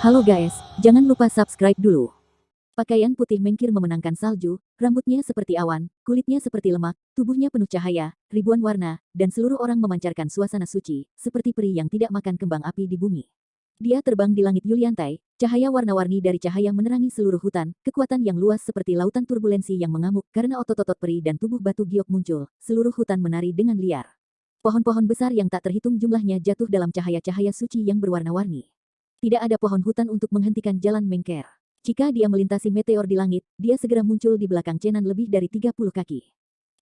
Halo guys, jangan lupa subscribe dulu. Pakaian putih mengkir memenangkan salju, rambutnya seperti awan, kulitnya seperti lemak, tubuhnya penuh cahaya, ribuan warna, dan seluruh orang memancarkan suasana suci, seperti peri yang tidak makan kembang api di bumi. Dia terbang di langit Yuliantai, cahaya warna-warni dari cahaya menerangi seluruh hutan, kekuatan yang luas seperti lautan turbulensi yang mengamuk karena otot-otot peri dan tubuh batu giok muncul, seluruh hutan menari dengan liar. Pohon-pohon besar yang tak terhitung jumlahnya jatuh dalam cahaya-cahaya suci yang berwarna-warni. Tidak ada pohon hutan untuk menghentikan jalan Mengker. Jika dia melintasi meteor di langit, dia segera muncul di belakang Chenan lebih dari 30 kaki.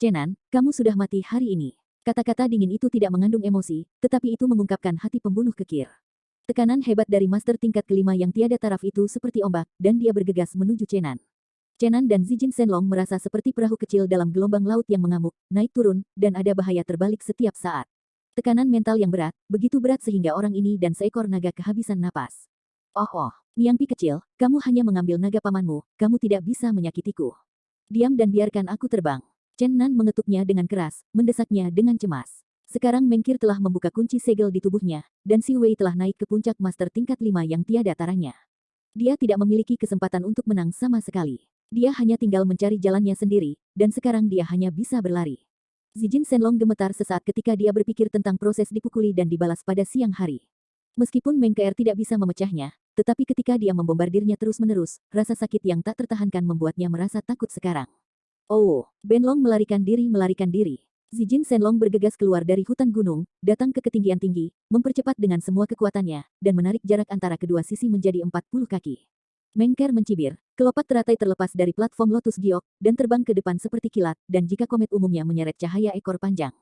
Chenan, kamu sudah mati hari ini. Kata-kata dingin itu tidak mengandung emosi, tetapi itu mengungkapkan hati pembunuh kekir. Tekanan hebat dari master tingkat kelima yang tiada taraf itu seperti ombak, dan dia bergegas menuju Chenan. Chenan dan Zijin Shenlong merasa seperti perahu kecil dalam gelombang laut yang mengamuk, naik turun, dan ada bahaya terbalik setiap saat. Tekanan mental yang berat, begitu berat sehingga orang ini dan seekor naga kehabisan napas. Oh, Niangpi kecil, kamu hanya mengambil naga pamanmu, kamu tidak bisa menyakitiku. Diam dan biarkan aku terbang. Chen Nan mengetuknya dengan keras, mendesaknya dengan cemas. Sekarang Mengkir telah membuka kunci segel di tubuhnya, dan Si Wei telah naik ke puncak master tingkat 5 yang tiada taranya. Dia tidak memiliki kesempatan untuk menang sama sekali. Dia hanya tinggal mencari jalannya sendiri, dan sekarang dia hanya bisa berlari. Zijin Shenlong gemetar sesaat ketika dia berpikir tentang proses dipukuli dan dibalas pada siang hari. Meskipun Mengker tidak bisa memecahnya, tetapi ketika dia membombardirnya terus-menerus, rasa sakit yang tak tertahankan membuatnya merasa takut sekarang. Oh, Benlong melarikan diri. Zijin Shenlong bergegas keluar dari hutan gunung, datang ke ketinggian tinggi, mempercepat dengan semua kekuatannya, dan menarik jarak antara kedua sisi menjadi 40 kaki. Mengker mencibir, kelopak teratai terlepas dari platform Lotus Giok, dan terbang ke depan seperti kilat, dan jika komet umumnya menyeret cahaya ekor panjang.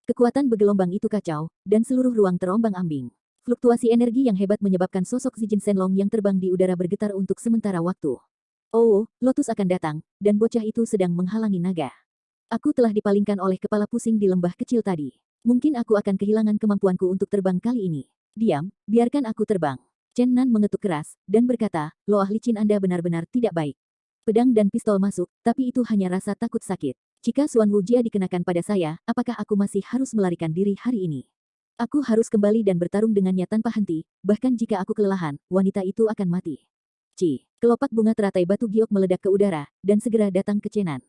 Kekuatan bergelombang itu kacau, dan seluruh ruang terombang-ambing. Fluktuasi energi yang hebat menyebabkan sosok Zijin Shenlong yang terbang di udara bergetar untuk sementara waktu. Oh, Lotus akan datang, dan bocah itu sedang menghalangi naga. Aku telah dipalingkan oleh kepala pusing di lembah kecil tadi. Mungkin aku akan kehilangan kemampuanku untuk terbang kali ini. Diam, biarkan aku terbang. Chen Nan mengetuk keras, dan berkata, loah licin Anda benar-benar tidak baik. Pedang dan pistol masuk, tapi itu hanya rasa takut sakit. Jika Suan Wujia dikenakan pada saya, apakah aku masih harus melarikan diri hari ini? Aku harus kembali dan bertarung dengannya tanpa henti, bahkan jika aku kelelahan, wanita itu akan mati. Kelopak bunga teratai batu giok meledak ke udara, dan segera datang ke Chenan.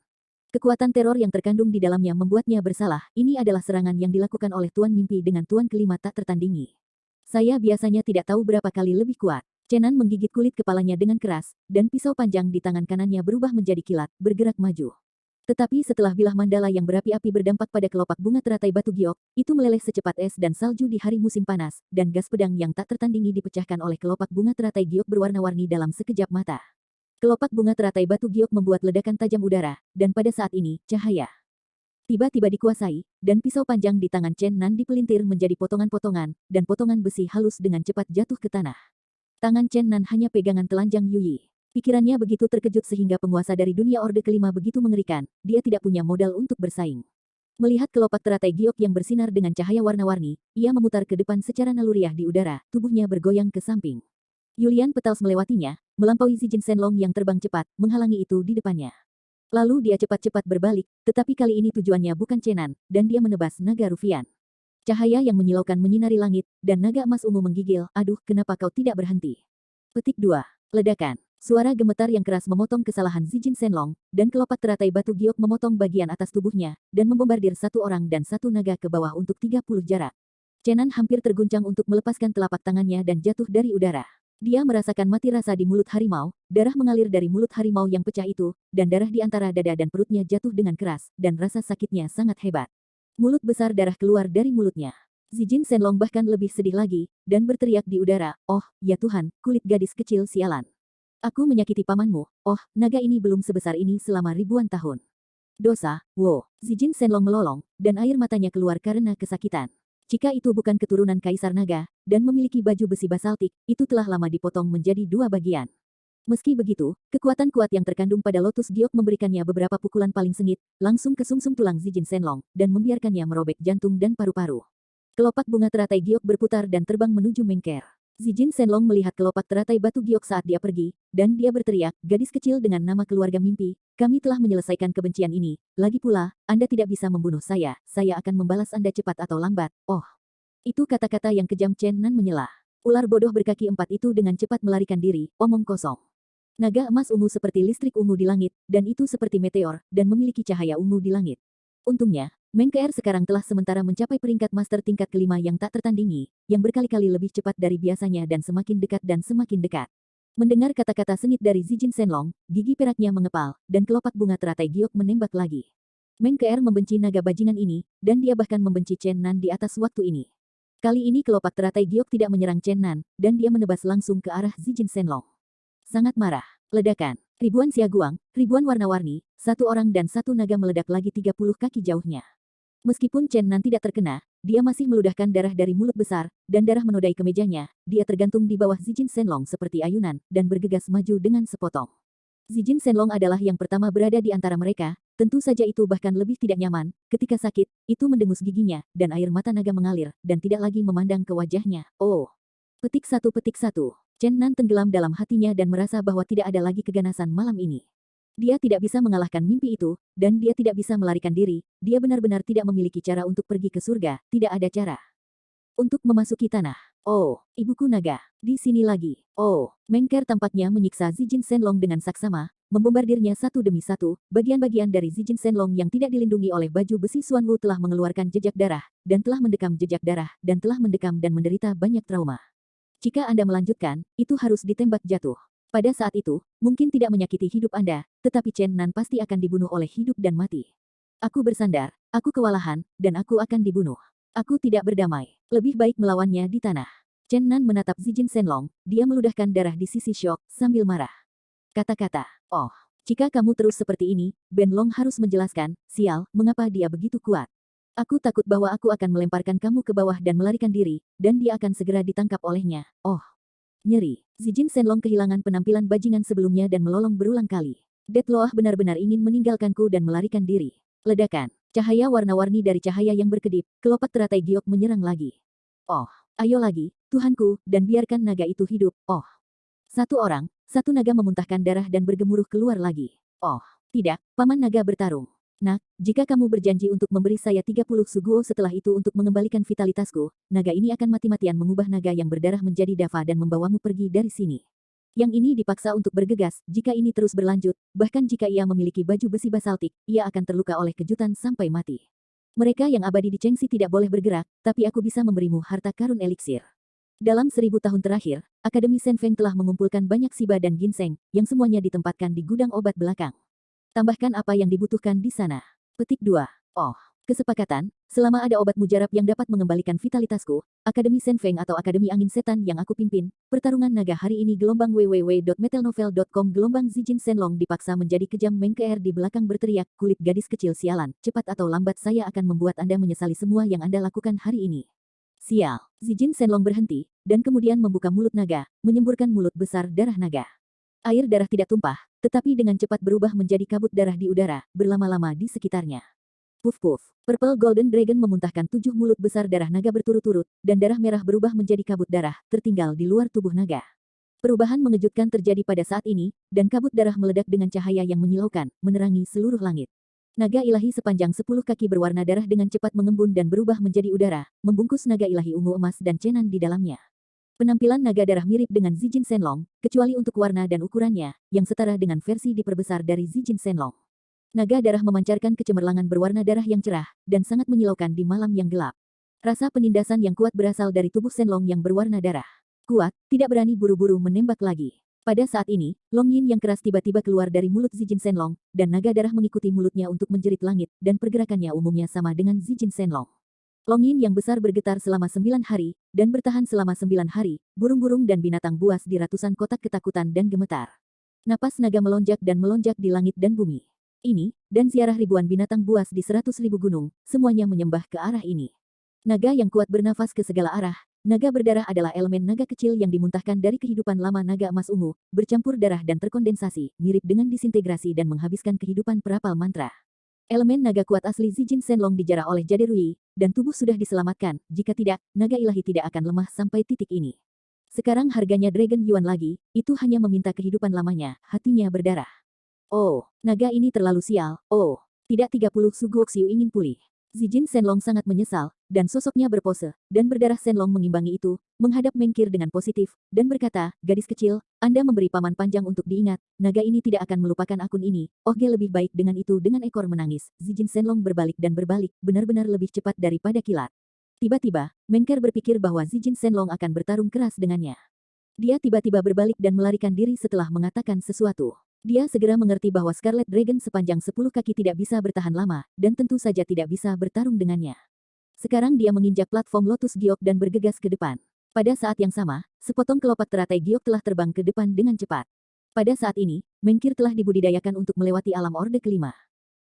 Kekuatan teror yang terkandung di dalamnya membuatnya bersalah, ini adalah serangan yang dilakukan oleh Tuan Mimpi dengan Tuan Kelima tak tertandingi. Saya biasanya tidak tahu berapa kali lebih kuat. Chenan menggigit kulit kepalanya dengan keras, dan pisau panjang di tangan kanannya berubah menjadi kilat, bergerak maju. Tetapi setelah bilah mandala yang berapi-api berdampak pada kelopak bunga teratai batu giok, itu meleleh secepat es dan salju di hari musim panas, dan gas pedang yang tak tertandingi dipecahkan oleh kelopak bunga teratai giok berwarna-warni dalam sekejap mata. Kelopak bunga teratai batu giok membuat ledakan tajam udara, dan pada saat ini, cahaya tiba-tiba dikuasai, dan pisau panjang di tangan Chen Nan dipelintir menjadi potongan-potongan, dan potongan besi halus dengan cepat jatuh ke tanah. Tangan Chen Nan hanya pegangan telanjang Yuyi. Pikirannya begitu terkejut sehingga penguasa dari dunia Orde Kelima begitu mengerikan, dia tidak punya modal untuk bersaing. Melihat kelopak teratai giok yang bersinar dengan cahaya warna-warni, ia memutar ke depan secara naluriah di udara, tubuhnya bergoyang ke samping. Yulian Petals melewatinya, melampaui Zijin Shenlong yang terbang cepat, menghalangi itu di depannya. Lalu dia cepat-cepat berbalik, tetapi kali ini tujuannya bukan Chenan, dan dia menebas naga Rufian. Cahaya yang menyilaukan menyinari langit, dan naga emas ungu menggigil, aduh, kenapa kau tidak berhenti? Petik 2. Ledakan. Suara gemetar yang keras memotong kesalahan Zijin Shenlong, dan kelopak teratai batu giok memotong bagian atas tubuhnya, dan membombardir satu orang dan satu naga ke bawah untuk 30 jarak. Chenan hampir terguncang untuk melepaskan telapak tangannya dan jatuh dari udara. Dia merasakan mati rasa di mulut harimau, darah mengalir dari mulut harimau yang pecah itu, dan darah di antara dada dan perutnya jatuh dengan keras, dan rasa sakitnya sangat hebat. Mulut besar darah keluar dari mulutnya. Zijin Shenlong bahkan lebih sedih lagi, dan berteriak di udara, oh, ya Tuhan, kulit gadis kecil sialan. Aku menyakiti pamanmu, oh, naga ini belum sebesar ini selama ribuan tahun. Dosa, wow. Zijin Shenlong melolong, dan air matanya keluar karena kesakitan. Jika itu bukan keturunan Kaisar Naga, dan memiliki baju besi basaltik, itu telah lama dipotong menjadi dua bagian. Meski begitu, kekuatan kuat yang terkandung pada Lotus Giok memberikannya beberapa pukulan paling sengit, langsung ke sumsum tulang Zijin Shenlong, dan membiarkannya merobek jantung dan paru-paru. Kelopak bunga teratai giok berputar dan terbang menuju Mengker. Zijin Shenlong melihat kelopak teratai batu giok saat dia pergi, dan dia berteriak, gadis kecil dengan nama keluarga mimpi, kami telah menyelesaikan kebencian ini, lagi pula, Anda tidak bisa membunuh saya akan membalas Anda cepat atau lambat, oh. Itu kata-kata yang kejam Chen Nan menyela. Ular bodoh berkaki 4 itu dengan cepat melarikan diri, omong kosong. Naga emas ungu seperti listrik ungu di langit, dan itu seperti meteor, dan memiliki cahaya ungu di langit. Untungnya, Mengkeer sekarang telah sementara mencapai peringkat master tingkat kelima yang tak tertandingi, yang berkali-kali lebih cepat dari biasanya dan semakin dekat. Mendengar kata-kata sengit dari Zijin Shenlong, gigi peraknya mengepal, dan kelopak bunga teratai giok menembak lagi. Mengkeer membenci naga bajingan ini, dan dia bahkan membenci Chen Nan di atas waktu ini. Kali ini kelopak teratai giok tidak menyerang Chen Nan, dan dia menebas langsung ke arah Zijin Shenlong. Sangat marah. Ledakan. Ribuan siaguang, ribuan warna-warni, satu orang dan satu naga meledak lagi 30 kaki jauhnya. Meskipun Chen Nan tidak terkena, dia masih meludahkan darah dari mulut besar, dan darah menodai ke mejanya. Dia tergantung di bawah Zijin Shenlong seperti ayunan, dan bergegas maju dengan sepotong. Zijin Shenlong adalah yang pertama berada di antara mereka, tentu saja itu bahkan lebih tidak nyaman, ketika sakit, itu mendengus giginya, dan air mata naga mengalir, dan tidak lagi memandang ke wajahnya. Oh! Petik satu. Chen Nan tenggelam dalam hatinya dan merasa bahwa tidak ada lagi keganasan malam ini. Dia tidak bisa mengalahkan mimpi itu, dan dia tidak bisa melarikan diri, dia benar-benar tidak memiliki cara untuk pergi ke surga, tidak ada cara. Untuk memasuki tanah. Oh, ibuku naga, di sini lagi. Oh, Mengkeer tampaknya menyiksa Zijin Shenlong dengan saksama, membombardirnya satu demi satu, bagian-bagian dari Zijin Shenlong yang tidak dilindungi oleh baju besi Xuanwu telah mengeluarkan jejak darah, dan telah mendekam jejak darah, dan telah mendekam dan menderita banyak trauma. Jika Anda melanjutkan, itu harus ditembak jatuh. Pada saat itu, mungkin tidak menyakiti hidup Anda, tetapi Chen Nan pasti akan dibunuh oleh hidup dan mati. Aku bersandar, aku kewalahan, dan aku akan dibunuh. Aku tidak berdamai. Lebih baik melawannya di tanah. Chen Nan menatap Zijin Shenlong, dia meludahkan darah di sisi Syok, sambil marah. Kata-kata, oh, jika kamu terus seperti ini, Ben Long harus menjelaskan, sial, mengapa dia begitu kuat. Aku takut bahwa aku akan melemparkan kamu ke bawah dan melarikan diri, dan dia akan segera ditangkap olehnya. Oh. Nyeri. Zijin Shenlong kehilangan penampilan bajingan sebelumnya dan melolong berulang kali. Deadloaf benar-benar ingin meninggalkanku dan melarikan diri. Ledakan. Cahaya warna-warni dari cahaya yang berkedip, kelopak teratai giok menyerang lagi. Oh, ayo lagi, Tuhanku, dan biarkan naga itu hidup. Oh. Satu naga memuntahkan darah dan bergemuruh keluar lagi. Oh, tidak, Paman Naga bertarung. Nak, jika kamu berjanji untuk memberi saya 30 suguo setelah itu untuk mengembalikan vitalitasku, naga ini akan mati-matian mengubah naga yang berdarah menjadi dava dan membawamu pergi dari sini. Yang ini dipaksa untuk bergegas, jika ini terus berlanjut, bahkan jika ia memiliki baju besi basaltik, ia akan terluka oleh kejutan sampai mati. Mereka yang abadi di Chengxi tidak boleh bergerak, tapi aku bisa memberimu harta karun eliksir. Dalam 1000 tahun terakhir, Akademi Shen Feng telah mengumpulkan banyak siba dan ginseng, yang semuanya ditempatkan di gudang obat belakang. Tambahkan apa yang dibutuhkan di sana. Petik 2. Oh, kesepakatan, selama ada obat mujarab yang dapat mengembalikan vitalitasku, Akademi Shen Feng atau Akademi Angin Setan yang aku pimpin, pertarungan naga hari ini gelombang www.metalnovel.com gelombang Zijin Shenlong dipaksa menjadi kejam. Mengkeer di belakang berteriak, kulit gadis kecil sialan, cepat atau lambat saya akan membuat Anda menyesali semua yang Anda lakukan hari ini. Sial. Zijin Shenlong berhenti, dan kemudian membuka mulut naga, menyemburkan mulut besar darah naga. Air darah tidak tumpah, tetapi dengan cepat berubah menjadi kabut darah di udara, berlama-lama di sekitarnya. Puff-puff. Purple Golden Dragon memuntahkan 7 mulut besar darah naga berturut-turut, dan darah merah berubah menjadi kabut darah, tertinggal di luar tubuh naga. Perubahan mengejutkan terjadi pada saat ini, dan kabut darah meledak dengan cahaya yang menyilaukan, menerangi seluruh langit. Naga ilahi sepanjang 10 kaki berwarna darah dengan cepat mengembun dan berubah menjadi udara, membungkus naga ilahi ungu emas dan Chenan di dalamnya. Penampilan naga darah mirip dengan Zijin Shenlong, kecuali untuk warna dan ukurannya, yang setara dengan versi diperbesar dari Zijin Shenlong. Naga darah memancarkan kecemerlangan berwarna darah yang cerah, dan sangat menyilaukan di malam yang gelap. Rasa penindasan yang kuat berasal dari tubuh Shenlong yang berwarna darah. Kuat, tidak berani buru-buru menembak lagi. Pada saat ini, Long Yin yang keras tiba-tiba keluar dari mulut Zijin Shenlong, dan naga darah mengikuti mulutnya untuk menjerit langit, dan pergerakannya umumnya sama dengan Zijin Shenlong. Long Yin yang besar bergetar selama 9 hari, dan bertahan selama 9 hari, burung-burung dan binatang buas di ratusan kotak ketakutan dan gemetar. Napas naga melonjak di langit dan bumi. Ini, dan ziarah ribuan binatang buas di 100.000 gunung, semuanya menyembah ke arah ini. Naga yang kuat bernafas ke segala arah, naga berdarah adalah elemen naga kecil yang dimuntahkan dari kehidupan lama naga emas ungu, bercampur darah dan terkondensasi, mirip dengan disintegrasi dan menghabiskan kehidupan perapal mantra. Elemen naga kuat asli Zijin Shenlong dijarah oleh Jade Rui, dan tubuh sudah diselamatkan, jika tidak, naga ilahi tidak akan lemah sampai titik ini. Sekarang harganya Dragon Yuan lagi, itu hanya meminta kehidupan lamanya, hatinya berdarah. Oh, naga ini terlalu sial, oh, tidak 30 Su Guoxiu ingin pulih. Zijin Shenlong sangat menyesal, dan sosoknya berpose, dan berdarah Shenlong mengimbangi itu, menghadap Mengkir dengan positif, dan berkata, gadis kecil, Anda memberi paman panjang untuk diingat, naga ini tidak akan melupakan akun ini, Ohge lebih baik dengan itu dengan ekor menangis, Zijin Shenlong berbalik dan berbalik, benar-benar lebih cepat daripada kilat. Tiba-tiba, Mengkir berpikir bahwa Zijin Shenlong akan bertarung keras dengannya. Dia tiba-tiba berbalik dan melarikan diri setelah mengatakan sesuatu. Dia segera mengerti bahwa Scarlet Dragon sepanjang 10 kaki tidak bisa bertahan lama, dan tentu saja tidak bisa bertarung dengannya. Sekarang dia menginjak platform Lotus Giok dan bergegas ke depan. Pada saat yang sama, sepotong kelopak teratai Giok telah terbang ke depan dengan cepat. Pada saat ini, Mengkir telah dibudidayakan untuk melewati alam Orde kelima.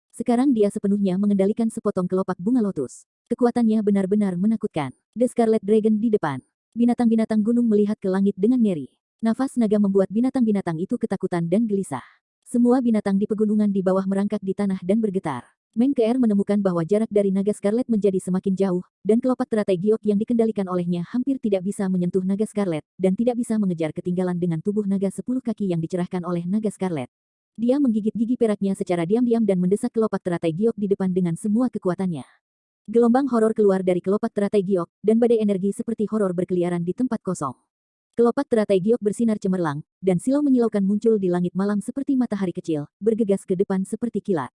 Sekarang dia sepenuhnya mengendalikan sepotong kelopak bunga lotus. Kekuatannya benar-benar menakutkan. The Scarlet Dragon di depan. Binatang-binatang gunung melihat ke langit dengan ngeri. Nafas naga membuat binatang-binatang itu ketakutan dan gelisah. Semua binatang di pegunungan di bawah merangkak di tanah dan bergetar. Mengkir menemukan bahwa jarak dari naga Scarlet menjadi semakin jauh, dan kelopak teratai Giok yang dikendalikan olehnya hampir tidak bisa menyentuh naga Scarlet, dan tidak bisa mengejar ketinggalan dengan tubuh naga 10 kaki yang dicerahkan oleh naga Scarlet. Dia menggigit gigi peraknya secara diam-diam dan mendesak kelopak teratai Giok di depan dengan semua kekuatannya. Gelombang horor keluar dari kelopak teratai Giok, dan badai energi seperti horor berkeliaran di tempat kosong. Kelopak teratai Giok bersinar cemerlang, dan silau menyilaukan muncul di langit malam seperti matahari kecil, bergegas ke depan seperti kilat.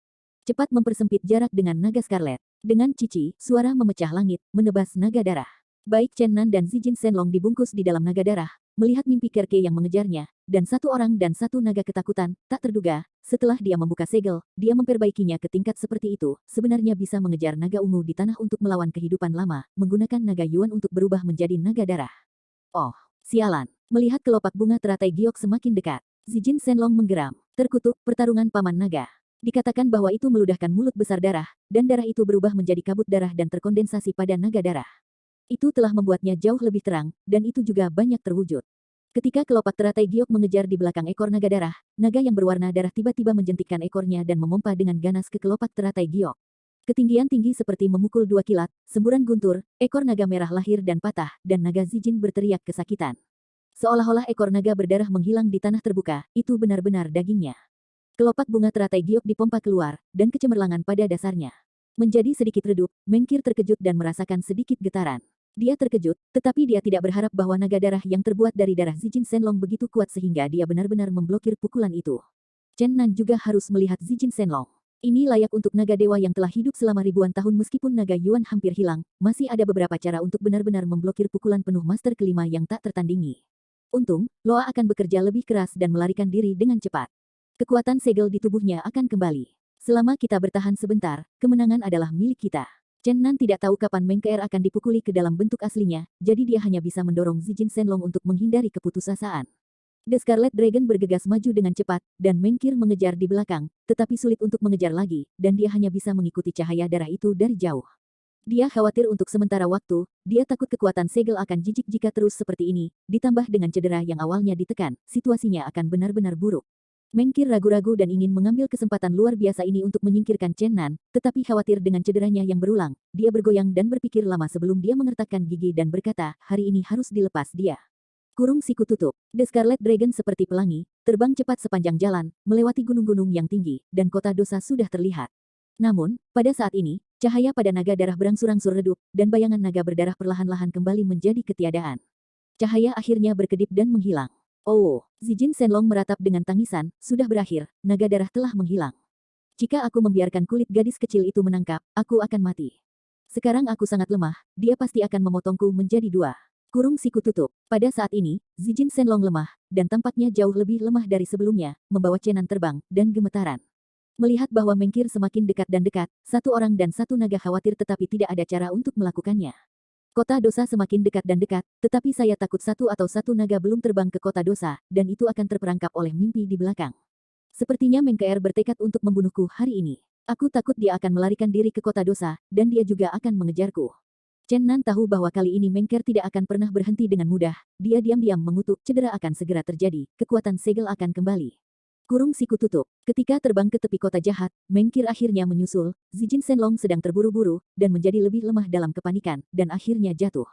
Cepat mempersempit jarak dengan naga Scarlet. Dengan cici, suara memecah langit, menebas naga darah. Baik Chen Nan dan Zijin Shenlong dibungkus di dalam naga darah, melihat mimpi Kerke yang mengejarnya, dan satu orang dan satu naga ketakutan, tak terduga, setelah dia membuka segel, dia memperbaikinya ke tingkat seperti itu, sebenarnya bisa mengejar naga ungu di tanah untuk melawan kehidupan lama, menggunakan naga Yuan untuk berubah menjadi naga darah. Oh, sialan. Melihat kelopak bunga teratai Giok semakin dekat, Zijin Shenlong menggeram. Terkutuk, pertarungan paman naga. Dikatakan bahwa itu meludahkan mulut besar darah, dan darah itu berubah menjadi kabut darah dan terkondensasi pada naga darah. Itu telah membuatnya jauh lebih terang, dan itu juga banyak terwujud. Ketika kelopak teratai Giok mengejar di belakang ekor naga darah, naga yang berwarna darah tiba-tiba menjentikkan ekornya dan memompa dengan ganas ke kelopak teratai Giok. Ketinggian tinggi seperti memukul dua kilat, semburan guntur, ekor naga merah lahir dan patah, dan naga Zijin berteriak kesakitan. Seolah-olah ekor naga berdarah menghilang di tanah terbuka, itu benar-benar dagingnya. Kelopak bunga teratai Giok dipompa keluar, dan kecemerlangan pada dasarnya. Menjadi sedikit redup, Mengkir terkejut dan merasakan sedikit getaran. Dia terkejut, tetapi dia tidak berharap bahwa naga darah yang terbuat dari darah Zijin Shenlong begitu kuat sehingga dia benar-benar memblokir pukulan itu. Chen Nan juga harus melihat Zijin Shenlong. Ini layak untuk naga dewa yang telah hidup selama ribuan tahun meskipun naga Yuan hampir hilang, masih ada beberapa cara untuk benar-benar memblokir pukulan penuh master kelima yang tak tertandingi. Untung, Loa akan bekerja lebih keras dan melarikan diri dengan cepat. Kekuatan segel di tubuhnya akan kembali. Selama kita bertahan sebentar, kemenangan adalah milik kita. Chen Nan tidak tahu kapan Mengkir akan dipukuli ke dalam bentuk aslinya, jadi dia hanya bisa mendorong Zijin Shenlong untuk menghindari keputusasaan. The Scarlet Dragon bergegas maju dengan cepat, dan Mengkir mengejar di belakang, tetapi sulit untuk mengejar lagi, dan dia hanya bisa mengikuti cahaya darah itu dari jauh. Dia khawatir untuk sementara waktu, dia takut kekuatan segel akan jijik jika terus seperti ini, ditambah dengan cedera yang awalnya ditekan, situasinya akan benar-benar buruk. Mengkir ragu-ragu dan ingin mengambil kesempatan luar biasa ini untuk menyingkirkan Chen Nan, tetapi khawatir dengan cederanya yang berulang, dia bergoyang dan berpikir lama sebelum dia mengertakkan gigi dan berkata, hari ini harus dilepas dia. Kurung siku tutup. The Scarlet Dragon seperti pelangi, terbang cepat sepanjang jalan, melewati gunung-gunung yang tinggi, dan kota dosa sudah terlihat. Namun, pada saat ini, cahaya pada naga darah berangsur-angsur redup, dan bayangan naga berdarah perlahan-lahan kembali menjadi ketiadaan. Cahaya akhirnya berkedip dan menghilang. Oh, Zijin Shenlong meratap dengan tangisan, sudah berakhir, naga darah telah menghilang. Jika aku membiarkan kulit gadis kecil itu menangkap, aku akan mati. Sekarang aku sangat lemah, dia pasti akan memotongku menjadi dua. Kurung siku tutup. Pada saat ini, Zijin Shenlong lemah, dan tampaknya jauh lebih lemah dari sebelumnya, membawa Chen Nan terbang, dan gemetaran. Melihat bahwa Mengkir semakin dekat dan dekat, satu orang dan satu naga khawatir tetapi tidak ada cara untuk melakukannya. Kota dosa semakin dekat dan dekat, tetapi saya takut satu atau satu naga belum terbang ke kota dosa, dan itu akan terperangkap oleh mimpi di belakang. Sepertinya Mengkir bertekad untuk membunuhku hari ini. Aku takut dia akan melarikan diri ke kota dosa, dan dia juga akan mengejarku. Chen Nan tahu bahwa kali ini Mengkir tidak akan pernah berhenti dengan mudah, dia diam-diam mengutuk, cedera akan segera terjadi, kekuatan segel akan kembali. Kurung siku tutup. Ketika terbang ke tepi kota jahat, Mengkir akhirnya menyusul, Zijin Shenlong sedang terburu-buru, dan menjadi lebih lemah dalam kepanikan, dan akhirnya jatuh.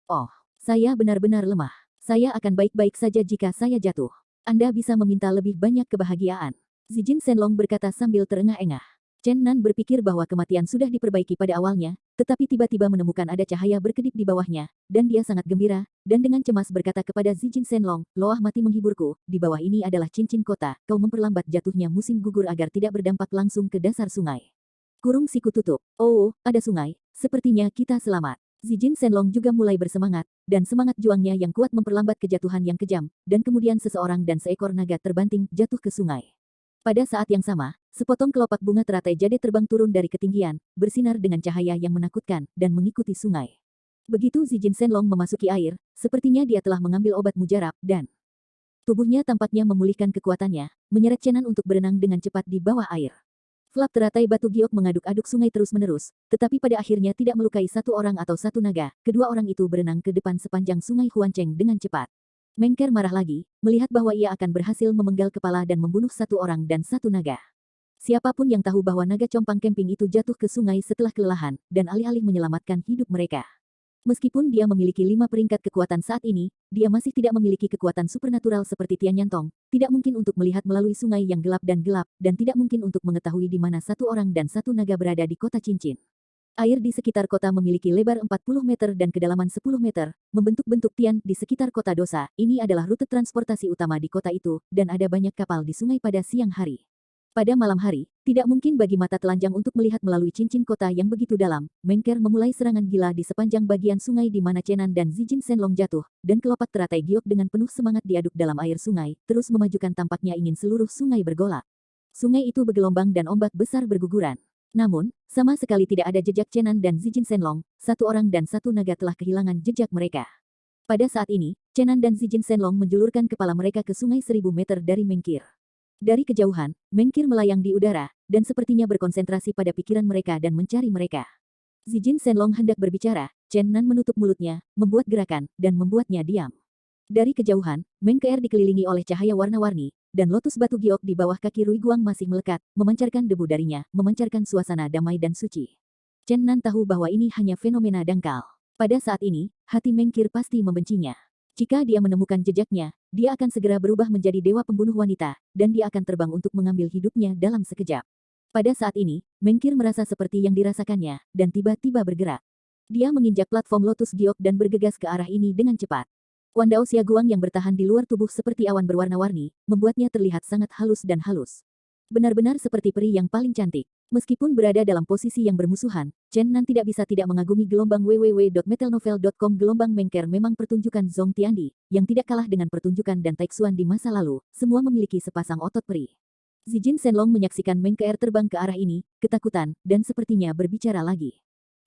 Oh, saya benar-benar lemah. Saya akan baik-baik saja jika saya jatuh. Anda bisa meminta lebih banyak kebahagiaan. Zijin Shenlong berkata sambil terengah-engah. Chen Nan berpikir bahwa kematian sudah diperbaiki pada awalnya, tetapi tiba-tiba menemukan ada cahaya berkedip di bawahnya, dan dia sangat gembira, dan dengan cemas berkata kepada Zijin Shenlong, "Loah mati menghiburku, di bawah ini adalah cincin kota, kau memperlambat jatuhnya musim gugur agar tidak berdampak langsung ke dasar sungai." Kurung siku tutup. Oh, ada sungai, sepertinya kita selamat. Zijin Shenlong juga mulai bersemangat, dan semangat juangnya yang kuat memperlambat kejatuhan yang kejam, dan kemudian seseorang dan seekor naga terbanting jatuh ke sungai. Pada saat yang sama, sepotong kelopak bunga teratai jade terbang turun dari ketinggian, bersinar dengan cahaya yang menakutkan, dan mengikuti sungai. Begitu Zijin Shenlong memasuki air, sepertinya dia telah mengambil obat mujarab, dan tubuhnya tampaknya memulihkan kekuatannya, menyeret Chenan untuk berenang dengan cepat di bawah air. Flap teratai batu giok mengaduk-aduk sungai terus-menerus, tetapi pada akhirnya tidak melukai satu orang atau satu naga, kedua orang itu berenang ke depan sepanjang sungai Huancheng dengan cepat. Mengker marah lagi, melihat bahwa ia akan berhasil memenggal kepala dan membunuh satu orang dan satu naga. Siapapun yang tahu bahwa naga compang kemping itu jatuh ke sungai setelah kelelahan, dan alih-alih menyelamatkan hidup mereka. Meskipun dia memiliki 5 peringkat kekuatan saat ini, dia masih tidak memiliki kekuatan supernatural seperti Tian Yantong, tidak mungkin untuk melihat melalui sungai yang gelap, dan tidak mungkin untuk mengetahui di mana satu orang dan satu naga berada di kota cincin. Air di sekitar kota memiliki lebar 40 meter dan kedalaman 10 meter, membentuk bentuk tian di sekitar kota dosa. Ini adalah rute transportasi utama di kota itu, dan ada banyak kapal di sungai pada siang hari. Pada malam hari, tidak mungkin bagi mata telanjang untuk melihat melalui cincin kota yang begitu dalam. Mengker memulai serangan gila di sepanjang bagian sungai di mana Chenan dan Zijin Shenlong jatuh, dan kelopak teratai giok dengan penuh semangat diaduk dalam air sungai, terus memajukan tampaknya ingin seluruh sungai bergolak. Sungai itu bergelombang dan ombak besar berguguran. Namun, sama sekali tidak ada jejak Chenan dan Zijin Shenlong, satu orang dan satu naga telah kehilangan jejak mereka. Pada saat ini, Chenan dan Zijin Shenlong menjulurkan kepala mereka ke sungai 1000 meter dari Mengkir. Dari kejauhan, Mengkir melayang di udara, dan sepertinya berkonsentrasi pada pikiran mereka dan mencari mereka. Zijin Shenlong hendak berbicara, Chenan menutup mulutnya, membuat gerakan, dan membuatnya diam. Dari kejauhan, Mengker dikelilingi oleh cahaya warna-warni, dan lotus batu giok di bawah kaki Rui Guang masih melekat, memancarkan debu darinya, memancarkan suasana damai dan suci. Chen Nan tahu bahwa ini hanya fenomena dangkal. Pada saat ini, hati Mengkir pasti membencinya. Jika dia menemukan jejaknya, dia akan segera berubah menjadi dewa pembunuh wanita, dan dia akan terbang untuk mengambil hidupnya dalam sekejap. Pada saat ini, Mengkir merasa seperti yang dirasakannya, dan tiba-tiba bergerak. Dia menginjak platform lotus giok dan bergegas ke arah ini dengan cepat. Wandao Xiaguang yang bertahan di luar tubuh seperti awan berwarna-warni, membuatnya terlihat sangat halus dan halus. Benar-benar seperti peri yang paling cantik. Meskipun berada dalam posisi yang bermusuhan, Chen Nan tidak bisa tidak mengagumi gelombang www.metalnovel.com. Gelombang Mengker memang pertunjukan Zhong Tiandi, yang tidak kalah dengan pertunjukan dan Taixuan di masa lalu, semua memiliki sepasang otot peri. Zijin Shenlong menyaksikan Mengker terbang ke arah ini, ketakutan, dan sepertinya berbicara lagi.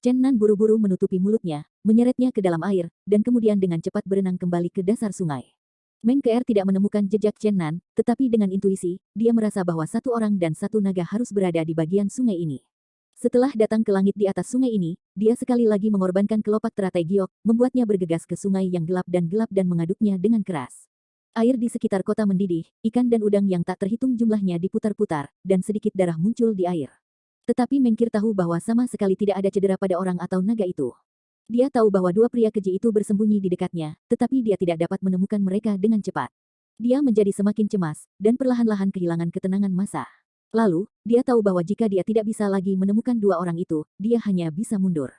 Chen Nan buru-buru menutupi mulutnya, menyeretnya ke dalam air, dan kemudian dengan cepat berenang kembali ke dasar sungai. Mengker tidak menemukan jejak Chen Nan, tetapi dengan intuisi, dia merasa bahwa satu orang dan satu naga harus berada di bagian sungai ini. Setelah datang ke langit di atas sungai ini, dia sekali lagi mengorbankan kelopak teratai giok, membuatnya bergegas ke sungai yang gelap dan mengaduknya dengan keras. Air di sekitar kota mendidih, ikan dan udang yang tak terhitung jumlahnya diputar-putar, dan sedikit darah muncul di air. Tetapi Mengkir tahu bahwa sama sekali tidak ada cedera pada orang atau naga itu. Dia tahu bahwa dua pria keji itu bersembunyi di dekatnya, tetapi dia tidak dapat menemukan mereka dengan cepat. Dia menjadi semakin cemas, dan perlahan-lahan kehilangan ketenangan massa. Lalu, dia tahu bahwa jika dia tidak bisa lagi menemukan dua orang itu, dia hanya bisa mundur.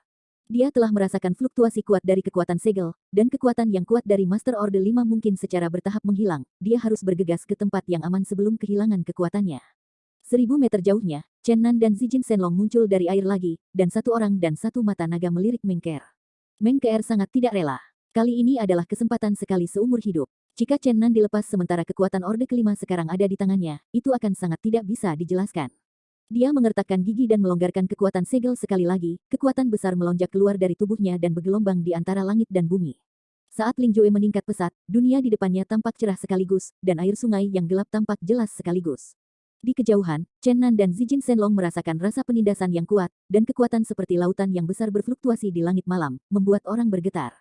Dia telah merasakan fluktuasi kuat dari kekuatan segel, dan kekuatan yang kuat dari Master Orde 5 mungkin secara bertahap menghilang. Dia harus bergegas ke tempat yang aman sebelum kehilangan kekuatannya. 1000 meter jauhnya, Chen Nan dan Zijin Shenlong muncul dari air lagi, dan satu orang dan satu mata naga melirik Mengker. Mengker sangat tidak rela. Kali ini adalah kesempatan sekali seumur hidup. Jika Chen Nan dilepas sementara kekuatan Orde kelima sekarang ada di tangannya, itu akan sangat tidak bisa dijelaskan. Dia mengertakkan gigi dan melonggarkan kekuatan segel sekali lagi, kekuatan besar melonjak keluar dari tubuhnya dan bergelombang di antara langit dan bumi. Saat Ling Jue meningkat pesat, dunia di depannya tampak cerah sekaligus, dan air sungai yang gelap tampak jelas sekaligus. Di kejauhan, Chen Nan dan Zijin Shenlong merasakan rasa penindasan yang kuat, dan kekuatan seperti lautan yang besar berfluktuasi di langit malam, membuat orang bergetar.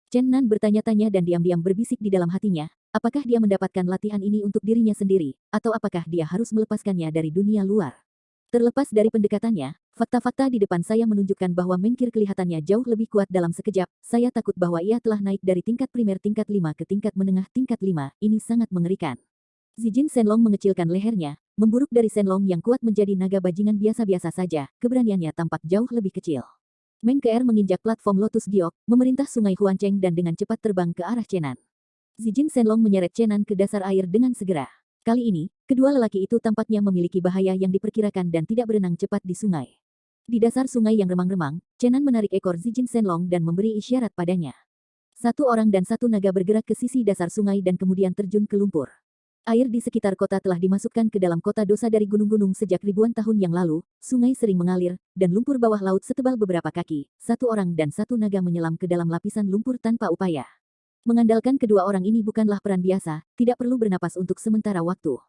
Chen Nan bertanya-tanya dan diam-diam berbisik di dalam hatinya, apakah dia mendapatkan latihan ini untuk dirinya sendiri, atau apakah dia harus melepaskannya dari dunia luar. Terlepas dari pendekatannya, fakta-fakta di depan saya menunjukkan bahwa Mengkir kelihatannya jauh lebih kuat dalam sekejap. Saya takut bahwa ia telah naik dari tingkat primer tingkat 5 ke tingkat menengah tingkat 5, ini sangat mengerikan. Zijin Shenlong mengecilkan lehernya, memburuk dari Shenlong yang kuat menjadi naga bajingan biasa-biasa saja, keberaniannya tampak jauh lebih kecil. Meng Keer menginjak platform Lotus Giok, memerintah Sungai Huancheng dan dengan cepat terbang ke arah Chenan. Zijin Shenlong menyeret Chenan ke dasar air dengan segera. Kali ini, kedua lelaki itu tampaknya memiliki bahaya yang diperkirakan dan tidak berenang cepat di sungai. Di dasar sungai yang remang-remang, Chenan menarik ekor Zijin Shenlong dan memberi isyarat padanya. Satu orang dan satu naga bergerak ke sisi dasar sungai dan kemudian terjun ke lumpur. Air di sekitar kota telah dimasukkan ke dalam kota dosa dari gunung-gunung sejak ribuan tahun yang lalu, sungai sering mengalir, dan lumpur bawah laut setebal beberapa kaki, satu orang dan satu naga menyelam ke dalam lapisan lumpur tanpa upaya. Mengandalkan kedua orang ini bukanlah peran biasa, tidak perlu bernapas untuk sementara waktu.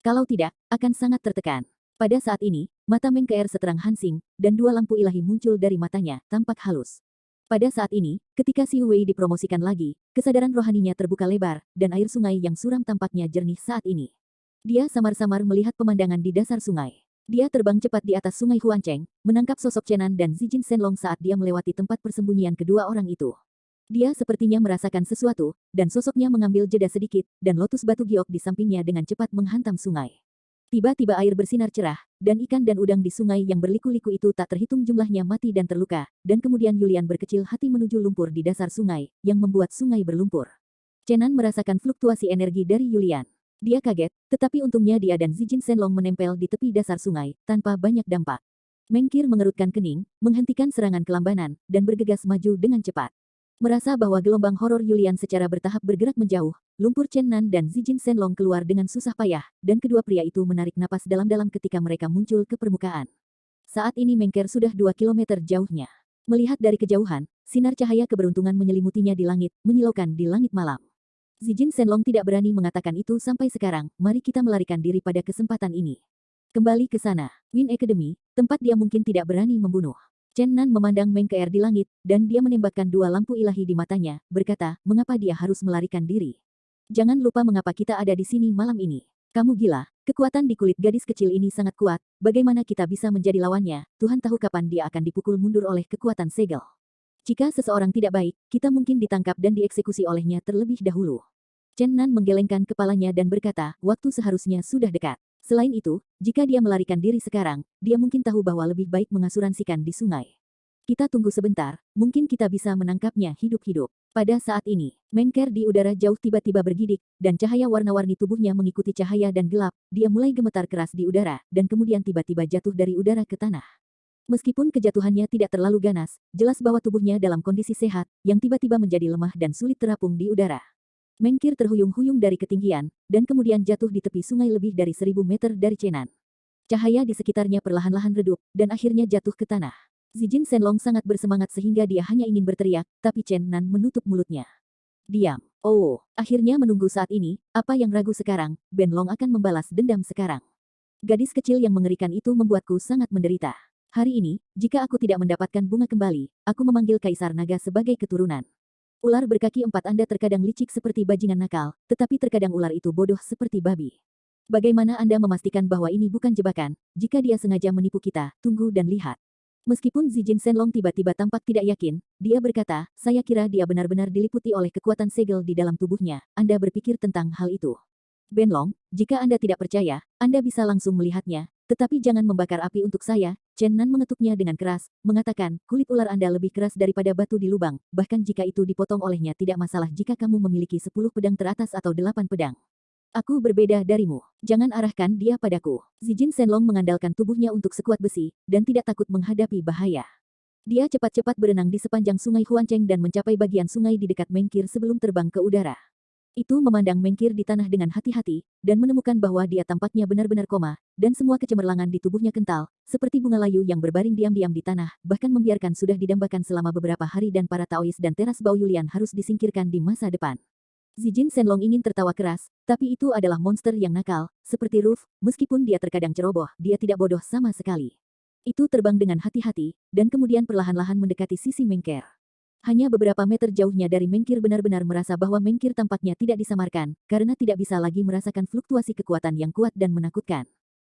Kalau tidak, akan sangat tertekan. Pada saat ini, mata Meng Keer seterang Hansing, dan dua lampu ilahi muncul dari matanya, tampak halus. Pada saat ini, ketika Xiu Wei dipromosikan lagi, kesadaran rohaninya terbuka lebar, dan air sungai yang suram tampaknya jernih saat ini. Dia samar-samar melihat pemandangan di dasar sungai. Dia terbang cepat di atas sungai Huancheng, menangkap sosok Chenan dan Zijin Shenlong saat dia melewati tempat persembunyian kedua orang itu. Dia sepertinya merasakan sesuatu, dan sosoknya mengambil jeda sedikit, dan lotus batu giok di sampingnya dengan cepat menghantam sungai. Tiba-tiba air bersinar cerah, dan ikan dan udang di sungai yang berliku-liku itu tak terhitung jumlahnya mati dan terluka, dan kemudian Yulian berkecil hati menuju lumpur di dasar sungai, yang membuat sungai berlumpur. Chenan merasakan fluktuasi energi dari Yulian. Dia kaget, tetapi untungnya dia dan Zijin Shenlong menempel di tepi dasar sungai, tanpa banyak dampak. Meng Keer mengerutkan kening, menghentikan serangan kelambanan, dan bergegas maju dengan cepat. Merasa bahwa gelombang horor Yulian secara bertahap bergerak menjauh, lumpur Chenan dan Zijin Shenlong keluar dengan susah payah, dan kedua pria itu menarik napas dalam-dalam ketika mereka muncul ke permukaan. Saat ini Meng Keer sudah 2 kilometer jauhnya. Melihat dari kejauhan, sinar cahaya keberuntungan menyelimutinya di langit, menyilaukan di langit malam. Zijin Shenlong tidak berani mengatakan itu sampai sekarang, mari kita melarikan diri pada kesempatan ini. Kembali ke sana, Win Academy, tempat dia mungkin tidak berani membunuh. Chen Nan memandang Meng Keer di langit, dan dia menembakkan dua lampu ilahi di matanya, berkata, mengapa dia harus melarikan diri? Jangan lupa mengapa kita ada di sini malam ini. Kamu gila, kekuatan di kulit gadis kecil ini sangat kuat, bagaimana kita bisa menjadi lawannya, Tuhan tahu kapan dia akan dipukul mundur oleh kekuatan segel. Jika seseorang tidak baik, kita mungkin ditangkap dan dieksekusi olehnya terlebih dahulu. Chen Nan menggelengkan kepalanya dan berkata, waktu seharusnya sudah dekat. Selain itu, jika dia melarikan diri sekarang, dia mungkin tahu bahwa lebih baik mengasuransikan di sungai. Kita tunggu sebentar, mungkin kita bisa menangkapnya hidup-hidup. Pada saat ini, Meng Keer di udara jauh tiba-tiba bergidik, dan cahaya warna-warni tubuhnya mengikuti cahaya dan gelap, dia mulai gemetar keras di udara, dan kemudian tiba-tiba jatuh dari udara ke tanah. Meskipun kejatuhannya tidak terlalu ganas, jelas bahwa tubuhnya dalam kondisi sehat, yang tiba-tiba menjadi lemah dan sulit terapung di udara. Meng Keer terhuyung-huyung dari ketinggian, dan kemudian jatuh di tepi sungai lebih dari 1000 meter dari Chenan. Cahaya di sekitarnya perlahan-lahan redup, dan akhirnya jatuh ke tanah. Zijin Shenlong sangat bersemangat sehingga dia hanya ingin berteriak, tapi Chen Nan menutup mulutnya. Diam. Oh, akhirnya menunggu saat ini, apa yang ragu sekarang, Ben Long akan membalas dendam sekarang. Gadis kecil yang mengerikan itu membuatku sangat menderita. Hari ini, jika aku tidak mendapatkan bunga kembali, aku memanggil Kaisar Naga sebagai keturunan. Ular berkaki 4 Anda terkadang licik seperti bajingan nakal, tetapi terkadang ular itu bodoh seperti babi. Bagaimana Anda memastikan bahwa ini bukan jebakan? Jika dia sengaja menipu kita, tunggu dan lihat. Meskipun Zijin Shenlong tiba-tiba tampak tidak yakin, dia berkata, saya kira dia benar-benar diliputi oleh kekuatan segel di dalam tubuhnya. Anda berpikir tentang hal itu. Ben Long, jika Anda tidak percaya, Anda bisa langsung melihatnya, tetapi jangan membakar api untuk saya. Chen Nan mengetuknya dengan keras, mengatakan, kulit ular Anda lebih keras daripada batu di lubang, bahkan jika itu dipotong olehnya tidak masalah jika kamu memiliki 10 pedang teratas atau 8 pedang. Aku berbeda darimu. Jangan arahkan dia padaku. Zijin Shenlong mengandalkan tubuhnya untuk sekuat besi, dan tidak takut menghadapi bahaya. Dia cepat-cepat berenang di sepanjang sungai Huancheng dan mencapai bagian sungai di dekat Meng Keer sebelum terbang ke udara. Itu memandang Meng Keer di tanah dengan hati-hati, dan menemukan bahwa dia tampaknya benar-benar koma, dan semua kecemerlangan di tubuhnya kental, seperti bunga layu yang berbaring diam-diam di tanah, bahkan membiarkan sudah didambakan selama beberapa hari dan para Taois dan teras Bao Yulian harus disingkirkan di masa depan. Zijin Shenlong ingin tertawa keras, tapi itu adalah monster yang nakal, seperti Ruf, meskipun dia terkadang ceroboh, dia tidak bodoh sama sekali. Itu terbang dengan hati-hati, dan kemudian perlahan-lahan mendekati sisi Meng Keer. Hanya beberapa meter jauhnya dari Meng Keer benar-benar merasa bahwa Meng Keer tampaknya tidak disamarkan, karena tidak bisa lagi merasakan fluktuasi kekuatan yang kuat dan menakutkan.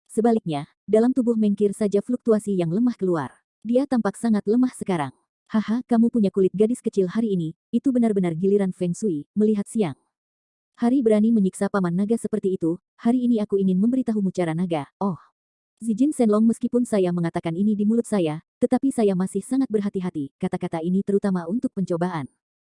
Sebaliknya, dalam tubuh Meng Keer saja fluktuasi yang lemah keluar. Dia tampak sangat lemah sekarang. Haha, kamu punya kulit gadis kecil hari ini, itu benar-benar giliran Feng Shui, melihat siang. Hari berani menyiksa paman naga seperti itu, hari ini aku ingin memberitahumu cara naga. Oh. Zijin Shenlong, meskipun saya mengatakan ini di mulut saya, tetapi saya masih sangat berhati-hati, kata-kata ini terutama untuk pencobaan.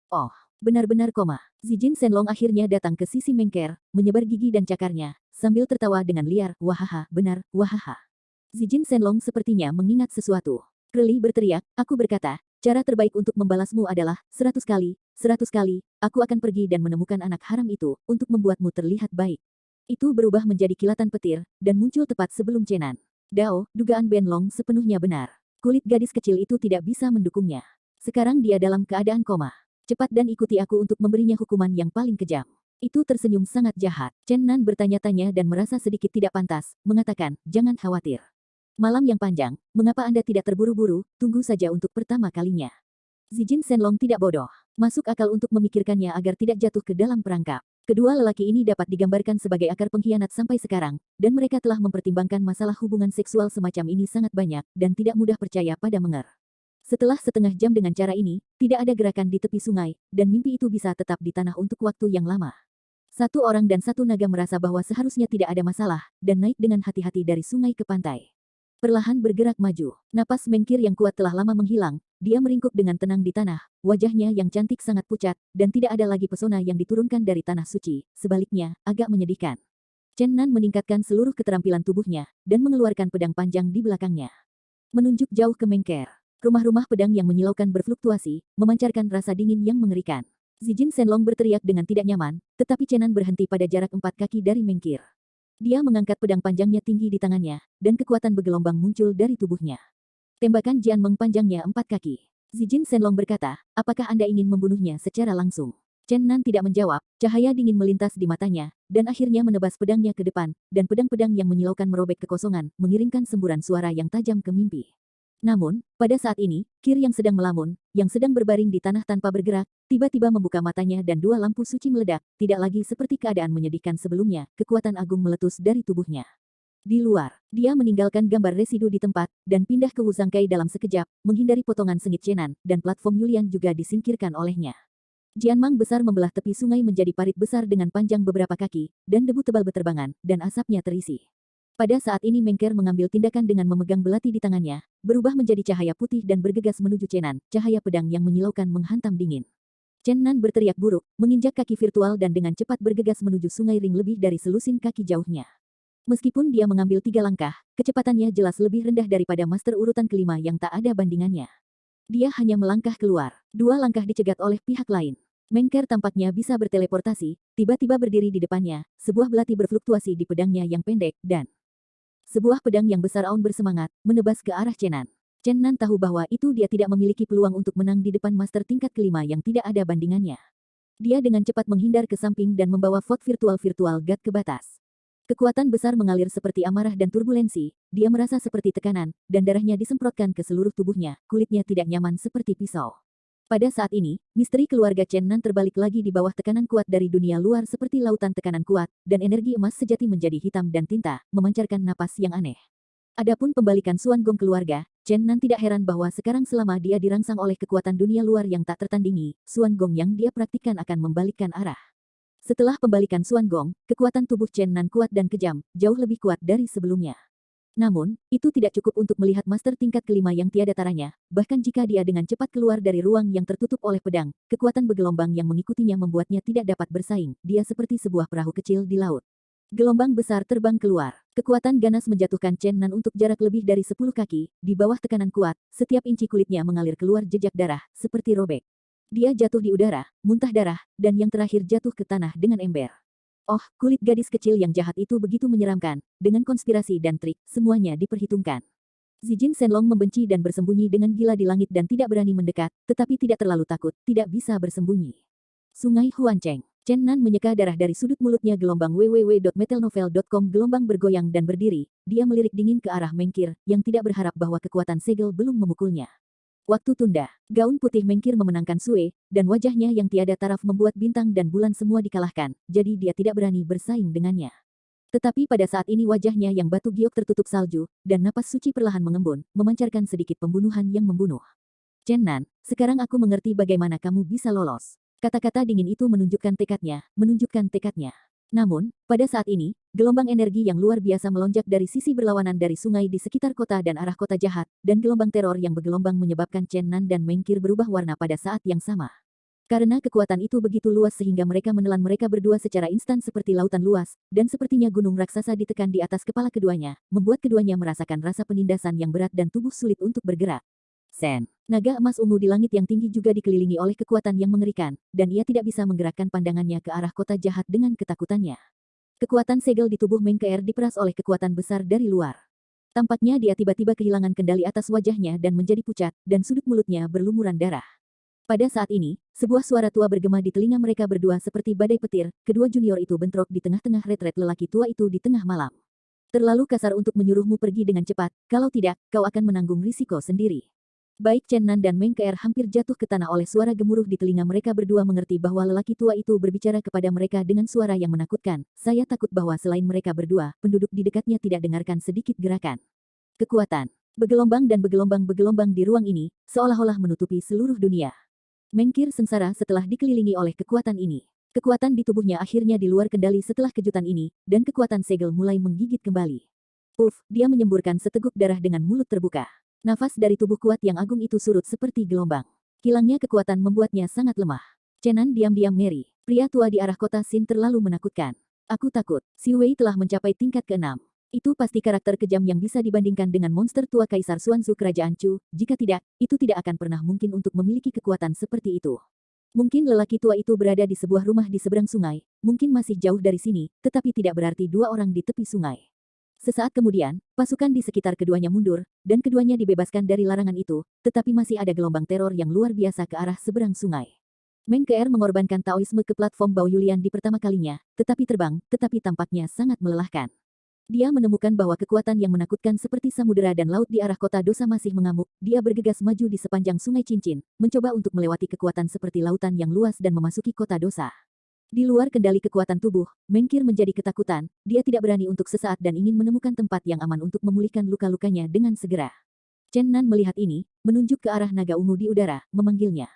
Oh, benar-benar koma. Zijin Shenlong akhirnya datang ke sisi Mengker, menyebar gigi dan cakarnya, sambil tertawa dengan liar, wahaha, benar, wahaha. Zijin Shenlong sepertinya mengingat sesuatu. Reli berteriak, aku berkata, cara terbaik untuk membalasmu adalah, 100 kali, 100 kali, aku akan pergi dan menemukan anak haram itu, untuk membuatmu terlihat baik. Itu berubah menjadi kilatan petir, dan muncul tepat sebelum Chenan. Dao, dugaan Ben Long sepenuhnya benar. Kulit gadis kecil itu tidak bisa mendukungnya. Sekarang dia dalam keadaan koma. Cepat dan ikuti aku untuk memberinya hukuman yang paling kejam. Itu tersenyum sangat jahat. Chen Nan bertanya-tanya dan merasa sedikit tidak pantas, mengatakan, jangan khawatir. Malam yang panjang, mengapa Anda tidak terburu-buru, tunggu saja untuk pertama kalinya. Zijin Shenlong tidak bodoh. Masuk akal untuk memikirkannya agar tidak jatuh ke dalam perangkap. Kedua lelaki ini dapat digambarkan sebagai akar pengkhianat sampai sekarang, dan mereka telah mempertimbangkan masalah hubungan seksual semacam ini sangat banyak, dan tidak mudah percaya pada Menger. Setelah setengah jam dengan cara ini, tidak ada gerakan di tepi sungai, dan mimpi itu bisa tetap di tanah untuk waktu yang lama. Satu orang dan satu naga merasa bahwa seharusnya tidak ada masalah, dan naik dengan hati-hati dari sungai ke pantai. Perlahan bergerak maju, napas Mengkir yang kuat telah lama menghilang, dia meringkuk dengan tenang di tanah, wajahnya yang cantik sangat pucat, dan tidak ada lagi pesona yang diturunkan dari tanah suci, sebaliknya, agak menyedihkan. Chen Nan meningkatkan seluruh keterampilan tubuhnya, dan mengeluarkan pedang panjang di belakangnya. Menunjuk jauh ke Mengker. Rumah-rumah pedang yang menyilaukan berfluktuasi, memancarkan rasa dingin yang mengerikan. Zijin Shenlong berteriak dengan tidak nyaman, tetapi Chen Nan berhenti pada jarak 4 kaki dari Mengkir. Dia mengangkat pedang panjangnya tinggi di tangannya, dan kekuatan bergelombang muncul dari tubuhnya. Tembakan Jian Meng panjangnya 4 kaki. Zijin Shenlong berkata, apakah Anda ingin membunuhnya secara langsung? Chen Nan tidak menjawab, cahaya dingin melintas di matanya, dan akhirnya menebas pedangnya ke depan, dan pedang-pedang yang menyilaukan merobek kekosongan, mengirimkan semburan suara yang tajam ke mimpi. Namun, pada saat ini, Kir yang sedang melamun, yang sedang berbaring di tanah tanpa bergerak, tiba-tiba membuka matanya dan dua lampu suci meledak, tidak lagi seperti keadaan menyedihkan sebelumnya, kekuatan agung meletus dari tubuhnya. Di luar, dia meninggalkan gambar residu di tempat, dan pindah ke Wuzangkai dalam sekejap, menghindari potongan sengit Chenan, dan platform Yulian juga disingkirkan olehnya. Jianmang besar membelah tepi sungai menjadi parit besar dengan panjang beberapa kaki, dan debu tebal berterbangan, dan asapnya terisi. Pada saat ini Mengker mengambil tindakan dengan memegang belati di tangannya, berubah menjadi cahaya putih dan bergegas menuju Chenan, cahaya pedang yang menyilaukan menghantam dingin. Chen Nan berteriak buruk, menginjak kaki virtual dan dengan cepat bergegas menuju sungai ring lebih dari selusin kaki jauhnya. Meskipun dia mengambil 3 langkah, kecepatannya jelas lebih rendah daripada master urutan kelima yang tak ada bandingannya. Dia hanya melangkah keluar, 2 langkah dicegat oleh pihak lain. Mengker tampaknya bisa berteleportasi, tiba-tiba berdiri di depannya, sebuah belati berfluktuasi di pedangnya yang pendek, dan sebuah pedang yang besar aun bersemangat, menebas ke arah Chenan. Chen Nan tahu bahwa itu dia tidak memiliki peluang untuk menang di depan master tingkat kelima yang tidak ada bandingannya. Dia dengan cepat menghindar ke samping dan membawa vote virtual God ke batas. Kekuatan besar mengalir seperti amarah dan turbulensi, dia merasa seperti tekanan, dan darahnya disemprotkan ke seluruh tubuhnya, kulitnya tidak nyaman seperti pisau. Pada saat ini, misteri keluarga Chen Nan terbalik lagi di bawah tekanan kuat dari dunia luar seperti lautan tekanan kuat, dan energi emas sejati menjadi hitam dan tinta, memancarkan napas yang aneh. Adapun pembalikan Suan Gong keluarga, Chen Nan tidak heran bahwa sekarang selama dia dirangsang oleh kekuatan dunia luar yang tak tertandingi, Suan Gong yang dia praktikkan akan membalikkan arah. Setelah pembalikan Suan Gong, kekuatan tubuh Chen Nan kuat dan kejam, jauh lebih kuat dari sebelumnya. Namun, itu tidak cukup untuk melihat master tingkat kelima yang tiada taranya, bahkan jika dia dengan cepat keluar dari ruang yang tertutup oleh pedang, kekuatan bergelombang yang mengikutinya membuatnya tidak dapat bersaing, dia seperti sebuah perahu kecil di laut. Gelombang besar terbang keluar, kekuatan ganas menjatuhkan Chen Nan untuk jarak lebih dari 10 kaki, di bawah tekanan kuat, setiap inci kulitnya mengalir keluar jejak darah, seperti robek. Dia jatuh di udara, muntah darah, dan yang terakhir jatuh ke tanah dengan ember. Oh, kulit gadis kecil yang jahat itu begitu menyeramkan, dengan konspirasi dan trik, semuanya diperhitungkan. Zijin Shenlong membenci dan bersembunyi dengan gila di langit dan tidak berani mendekat, tetapi tidak terlalu takut, tidak bisa bersembunyi. Sungai Huancheng. Chen Nan menyeka darah dari sudut mulutnya gelombang www.metalnovel.com gelombang bergoyang dan berdiri, dia melirik dingin ke arah Mengkir, yang tidak berharap bahwa kekuatan segel belum memukulnya. Waktu tunda, gaun putih Mengkir memenangkan Sue, dan wajahnya yang tiada taraf membuat bintang dan bulan semua dikalahkan, jadi dia tidak berani bersaing dengannya. Tetapi pada saat ini wajahnya yang batu giok tertutup salju, dan napas suci perlahan mengembun, memancarkan sedikit pembunuhan yang membunuh. Chen Nan, sekarang aku mengerti bagaimana kamu bisa lolos. Kata-kata dingin itu menunjukkan tekadnya, menunjukkan tekadnya. Namun, pada saat ini, gelombang energi yang luar biasa melonjak dari sisi berlawanan dari sungai di sekitar kota dan arah kota jahat, dan gelombang teror yang bergelombang menyebabkan Chen Nan dan Mengkir berubah warna pada saat yang sama. Karena kekuatan itu begitu luas sehingga mereka menelan mereka berdua secara instan seperti lautan luas, dan sepertinya gunung raksasa ditekan di atas kepala keduanya, membuat keduanya merasakan rasa penindasan yang berat dan tubuh sulit untuk bergerak. Sen, naga emas ungu di langit yang tinggi juga dikelilingi oleh kekuatan yang mengerikan, dan ia tidak bisa menggerakkan pandangannya ke arah kota jahat dengan ketakutannya. Kekuatan segel di tubuh Mengkeer diperas oleh kekuatan besar dari luar. Tampaknya dia tiba-tiba kehilangan kendali atas wajahnya dan menjadi pucat, dan sudut mulutnya berlumuran darah. Pada saat ini, sebuah suara tua bergema di telinga mereka berdua seperti badai petir, kedua junior itu bentrok di tengah-tengah retret lelaki tua itu di tengah malam. Terlalu kasar untuk menyuruhmu pergi dengan cepat, kalau tidak, kau akan menanggung risiko sendiri. Baik Chen Nan dan Mengkeer hampir jatuh ke tanah oleh suara gemuruh di telinga mereka berdua mengerti bahwa lelaki tua itu berbicara kepada mereka dengan suara yang menakutkan. Saya takut bahwa selain mereka berdua, penduduk di dekatnya tidak dengarkan sedikit gerakan. Kekuatan. Bergelombang dan bergelombang di ruang ini, seolah-olah menutupi seluruh dunia. Mengkir sengsara setelah dikelilingi oleh kekuatan ini. Kekuatan di tubuhnya akhirnya di luar kendali setelah kejutan ini, dan kekuatan segel mulai menggigit kembali. Puff, dia menyemburkan seteguk darah dengan mulut terbuka. Nafas dari tubuh kuat yang agung itu surut seperti gelombang. Hilangnya kekuatan membuatnya sangat lemah. Chenan diam-diam ngeri. Pria tua di arah kota Xin terlalu menakutkan. Aku takut, Xu Wei telah mencapai tingkat ke-6. Itu pasti karakter kejam yang bisa dibandingkan dengan monster tua Kaisar Xuanzu Kerajaan Chu, jika tidak, itu tidak akan pernah mungkin untuk memiliki kekuatan seperti itu. Mungkin lelaki tua itu berada di sebuah rumah di seberang sungai, mungkin masih jauh dari sini, tetapi tidak berarti dua orang di tepi sungai. Sesaat kemudian, pasukan di sekitar keduanya mundur, dan keduanya dibebaskan dari larangan itu, tetapi masih ada gelombang teror yang luar biasa ke arah seberang sungai. Mengkeer mengorbankan Taoisme ke platform Bao Yulian di pertama kalinya, tetapi terbang, tetapi tampaknya sangat melelahkan. Dia menemukan bahwa kekuatan yang menakutkan seperti samudera dan laut di arah kota dosa masih mengamuk. Dia bergegas maju di sepanjang sungai cincin, mencoba untuk melewati kekuatan seperti lautan yang luas dan memasuki kota dosa. Di luar kendali kekuatan tubuh, Mengkir menjadi ketakutan. Dia tidak berani untuk sesaat dan ingin menemukan tempat yang aman untuk memulihkan luka-lukanya dengan segera. Chen Nan melihat ini, menunjuk ke arah naga ungu di udara, memanggilnya.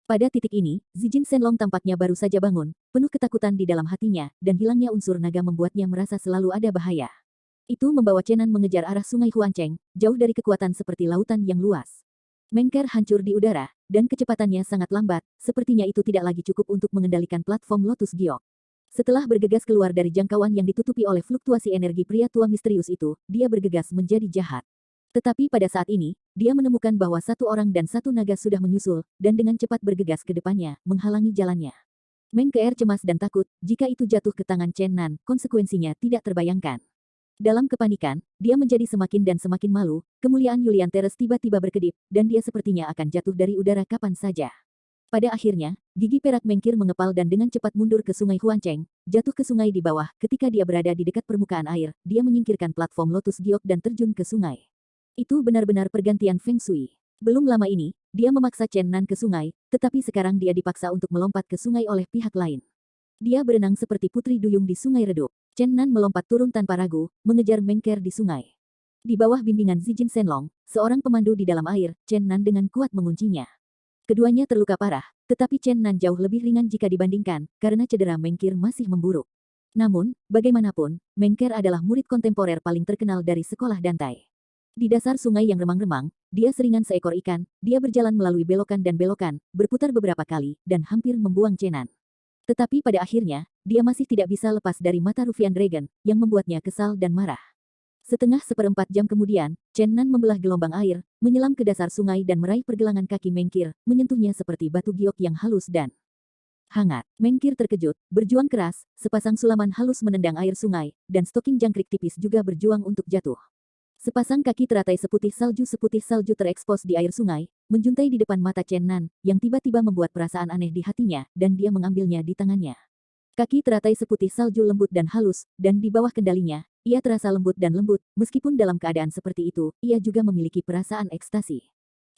Pada titik ini, Zijin Shenlong tampaknya baru saja bangun, penuh ketakutan di dalam hatinya, dan hilangnya unsur naga membuatnya merasa selalu ada bahaya. Itu membawa Chenan mengejar arah sungai Huancheng, jauh dari kekuatan seperti lautan yang luas. Mengker hancur di udara, dan kecepatannya sangat lambat, sepertinya itu tidak lagi cukup untuk mengendalikan platform Lotus Giok. Setelah bergegas keluar dari jangkauan yang ditutupi oleh fluktuasi energi pria tua misterius itu, dia bergegas menjadi jahat. Tetapi pada saat ini, dia menemukan bahwa satu orang dan satu naga sudah menyusul, dan dengan cepat bergegas ke depannya, menghalangi jalannya. Mengker cemas dan takut, jika itu jatuh ke tangan Chen Nan, konsekuensinya tidak terbayangkan. Dalam kepanikan, dia menjadi semakin dan semakin malu, kemuliaan Yulian Teres tiba-tiba berkedip, dan dia sepertinya akan jatuh dari udara kapan saja. Pada akhirnya, gigi perak Mengkir mengepal dan dengan cepat mundur ke sungai Huancheng, jatuh ke sungai di bawah. Ketika dia berada di dekat permukaan air, dia menyingkirkan platform Lotus Giok dan terjun ke sungai. Itu benar-benar pergantian Feng Shui. Belum lama ini, dia memaksa Chen Nan ke sungai, tetapi sekarang dia dipaksa untuk melompat ke sungai oleh pihak lain. Dia berenang seperti putri duyung di sungai redup. Chen Nan melompat turun tanpa ragu, mengejar Mengker di sungai. Di bawah bimbingan Zijin Shenlong, seorang pemandu di dalam air, Chen Nan dengan kuat menguncinya. Keduanya terluka parah, tetapi Chen Nan jauh lebih ringan jika dibandingkan, karena cedera Mengkir masih memburuk. Namun, bagaimanapun, Mengker adalah murid kontemporer paling terkenal dari sekolah Dantai. Di dasar sungai yang remang-remang, dia seringan seekor ikan, dia berjalan melalui belokan dan belokan, berputar beberapa kali, dan hampir membuang Chen Nan. Tetapi pada akhirnya, dia masih tidak bisa lepas dari mata Rufian Dragon, yang membuatnya kesal dan marah. Setengah seperempat jam kemudian, Chen Nan membelah gelombang air, menyelam ke dasar sungai dan meraih pergelangan kaki Mengkir, menyentuhnya seperti batu giok yang halus dan hangat. Mengkir terkejut, berjuang keras, sepasang sulaman halus menendang air sungai, dan stoking jangkrik tipis juga berjuang untuk jatuh. Sepasang kaki teratai seputih salju terekspos di air sungai, menjuntai di depan mata Chen Nan, yang tiba-tiba membuat perasaan aneh di hatinya, dan dia mengambilnya di tangannya. Kaki teratai seputih salju lembut dan halus, dan di bawah kendalinya, ia terasa lembut dan lembut, meskipun dalam keadaan seperti itu, ia juga memiliki perasaan ekstasi.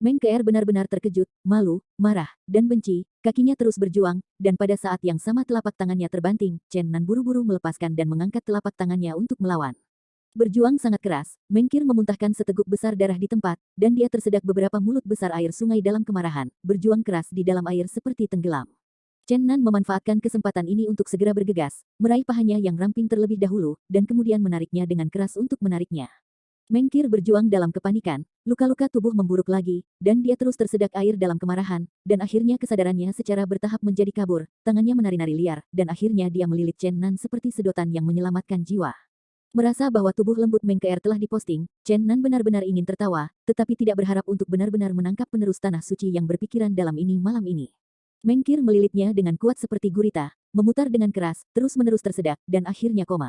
Mengker benar-benar terkejut, malu, marah, dan benci, kakinya terus berjuang, dan pada saat yang sama telapak tangannya terbanting, Chen Nan buru-buru melepaskan dan mengangkat telapak tangannya untuk melawan. Berjuang sangat keras, Mengkir memuntahkan seteguk besar darah di tempat, dan dia tersedak beberapa mulut besar air sungai dalam kemarahan, berjuang keras di dalam air seperti tenggelam. Chen Nan memanfaatkan kesempatan ini untuk segera bergegas, meraih pahanya yang ramping terlebih dahulu, dan kemudian menariknya dengan keras untuk menariknya. Mengkir berjuang dalam kepanikan, luka-luka tubuh memburuk lagi, dan dia terus tersedak air dalam kemarahan, dan akhirnya kesadarannya secara bertahap menjadi kabur, tangannya menari-nari liar, dan akhirnya dia melilit Chen Nan seperti sedotan yang menyelamatkan jiwa. Merasa bahwa tubuh lembut Mengkeer telah diposting, Chen Nan benar-benar ingin tertawa, tetapi tidak berharap untuk benar-benar menangkap penerus tanah suci yang berpikiran dalam ini malam ini. Mengkir melilitnya dengan kuat seperti gurita, memutar dengan keras, terus-menerus tersedak, dan akhirnya koma.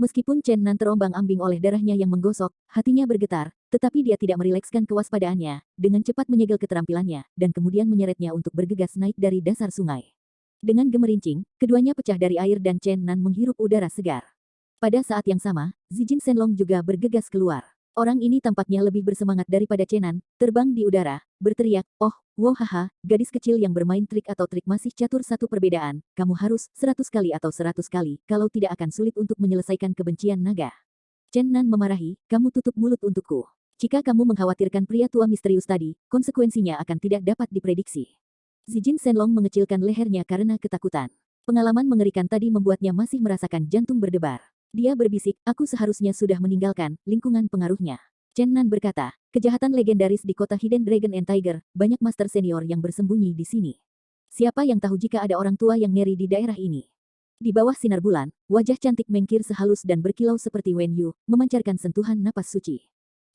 Meskipun Chen Nan terombang-ambing oleh darahnya yang menggosok, hatinya bergetar, tetapi dia tidak merilekskan kewaspadaannya, dengan cepat menyegel keterampilannya, dan kemudian menyeretnya untuk bergegas naik dari dasar sungai. Dengan gemerincing, keduanya pecah dari air dan Chen Nan menghirup udara segar. Pada saat yang sama, Zijin Shenlong juga bergegas keluar. Orang ini tampaknya lebih bersemangat daripada Chen Nan, terbang di udara, berteriak, "Oh, wow haha, gadis kecil yang bermain trik atau trik masih catur satu perbedaan, kamu harus 100 kali atau 100 kali, kalau tidak akan sulit untuk menyelesaikan kebencian naga." Chen Nan memarahi, "Kamu tutup mulut untukku. Jika kamu mengkhawatirkan pria tua misterius tadi, konsekuensinya akan tidak dapat diprediksi." Zijin Shenlong mengecilkan lehernya karena ketakutan. Pengalaman mengerikan tadi membuatnya masih merasakan jantung berdebar. Dia berbisik, "Aku seharusnya sudah meninggalkan lingkungan pengaruhnya." Chen Nan berkata, "Kejahatan legendaris di kota Hidden Dragon and Tiger, banyak master senior yang bersembunyi di sini. Siapa yang tahu jika ada orang tua yang ngeri di daerah ini?" Di bawah sinar bulan, wajah cantik Mengkir sehalus dan berkilau seperti Wen Yu, memancarkan sentuhan napas suci.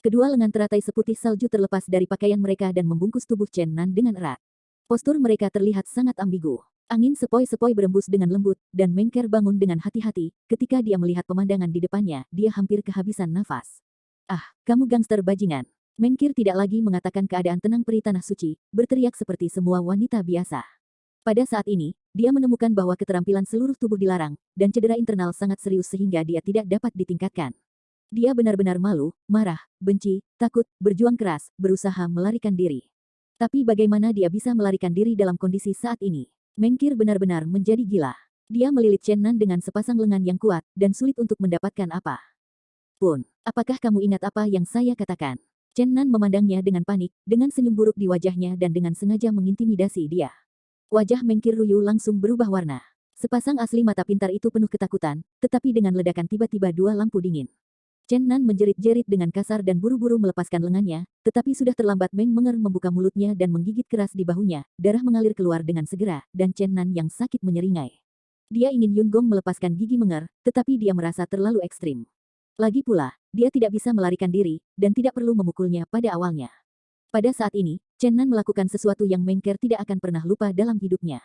Kedua lengan teratai seputih salju terlepas dari pakaian mereka dan membungkus tubuh Chen Nan dengan erat. Postur mereka terlihat sangat ambigu. Angin sepoi-sepoi berembus dengan lembut, dan Mengker bangun dengan hati-hati. Ketika dia melihat pemandangan di depannya, dia hampir kehabisan nafas. "Ah, kamu gangster bajingan." Mengkir tidak lagi mengatakan keadaan tenang peri tanah suci, berteriak seperti semua wanita biasa. Pada saat ini, dia menemukan bahwa keterampilan seluruh tubuh dilarang, dan cedera internal sangat serius sehingga dia tidak dapat ditingkatkan. Dia benar-benar malu, marah, benci, takut, berjuang keras, berusaha melarikan diri. Tapi bagaimana dia bisa melarikan diri dalam kondisi saat ini? Mengkir benar-benar menjadi gila. Dia melilit Chen Nan dengan sepasang lengan yang kuat, dan sulit untuk mendapatkan apa pun. "Apakah kamu ingat apa yang saya katakan?" Chen Nan memandangnya dengan panik, dengan senyum buruk di wajahnya dan dengan sengaja mengintimidasi dia. Wajah Mengkir Ruyu langsung berubah warna. Sepasang asli mata pintar itu penuh ketakutan, tetapi dengan ledakan tiba-tiba dua lampu dingin. Chen Nan menjerit-jerit dengan kasar dan buru-buru melepaskan lengannya, tetapi sudah terlambat. Meng Menger membuka mulutnya dan menggigit keras di bahunya, darah mengalir keluar dengan segera, dan Chen Nan yang sakit menyeringai. Dia ingin Yun Gong melepaskan gigi Menger, tetapi dia merasa terlalu ekstrim. Lagi pula, dia tidak bisa melarikan diri, dan tidak perlu memukulnya pada awalnya. Pada saat ini, Chen Nan melakukan sesuatu yang Mengker tidak akan pernah lupa dalam hidupnya.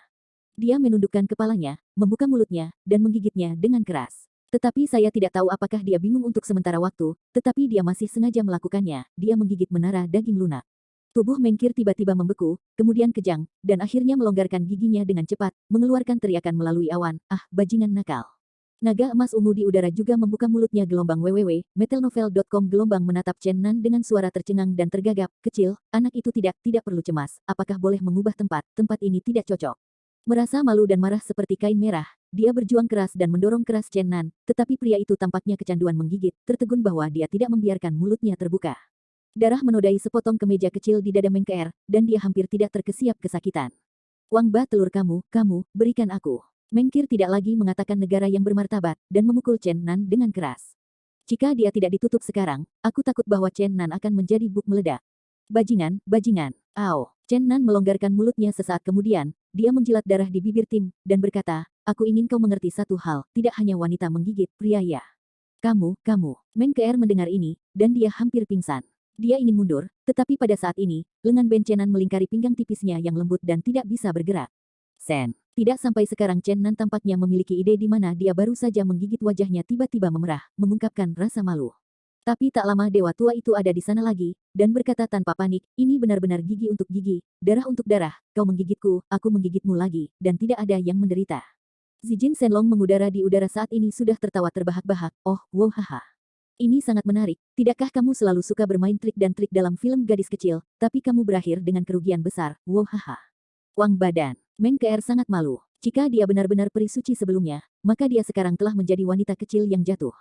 Dia menundukkan kepalanya, membuka mulutnya, dan menggigitnya dengan keras. Tetapi saya tidak tahu apakah dia bingung untuk sementara waktu, tetapi dia masih sengaja melakukannya. Dia menggigit menara daging lunak. Tubuh Mengkir tiba-tiba membeku, kemudian kejang, dan akhirnya melonggarkan giginya dengan cepat, mengeluarkan teriakan melalui awan, "Ah, bajingan nakal." Naga emas ungu di udara juga membuka mulutnya. Gelombang www.metalnovel.com. Gelombang menatap Chen Nan dengan suara tercengang dan tergagap. "Kecil, anak itu tidak perlu cemas. Apakah boleh mengubah tempat? Tempat ini tidak cocok." Merasa malu dan marah seperti kain merah, dia berjuang keras dan mendorong keras Chen Nan, tetapi pria itu tampaknya kecanduan menggigit, tertegun bahwa dia tidak membiarkan mulutnya terbuka. Darah menodai sepotong kemeja kecil di dada Mengkeer, dan dia hampir tidak terkesiap kesakitan. "Wang Ba telur kamu, berikan aku." Mengkir tidak lagi mengatakan negara yang bermartabat, dan memukul Chen Nan dengan keras. "Jika dia tidak ditutup sekarang, aku takut bahwa Chen Nan akan menjadi buk meledak." "Bajingan, bajingan." "Au." Chen Nan melonggarkan mulutnya sesaat kemudian, dia menjilat darah di bibir Tim, dan berkata, "Aku ingin kau mengerti satu hal, tidak hanya wanita menggigit, pria ya. Kamu." Mengkeer mendengar ini, dan dia hampir pingsan. Dia ingin mundur, tetapi pada saat ini, lengan Ben Chen Nan melingkari pinggang tipisnya yang lembut dan tidak bisa bergerak. Sen. Tidak sampai sekarang Chen Nan tampaknya memiliki ide di mana dia baru saja menggigit. Wajahnya tiba-tiba memerah, mengungkapkan rasa malu. Tapi tak lama dewa tua itu ada di sana lagi, dan berkata tanpa panik, "Ini benar-benar gigi untuk gigi, darah untuk darah, kau menggigitku, aku menggigitmu lagi, dan tidak ada yang menderita." Zijin Shenlong mengudara di udara saat ini sudah tertawa terbahak-bahak, "Oh, wow haha. Ini sangat menarik, tidakkah kamu selalu suka bermain trik dan trik dalam film gadis kecil, tapi kamu berakhir dengan kerugian besar, wow haha." Wang Badan. Mengkeer sangat malu. Jika dia benar-benar peri suci sebelumnya, maka dia sekarang telah menjadi wanita kecil yang jatuh.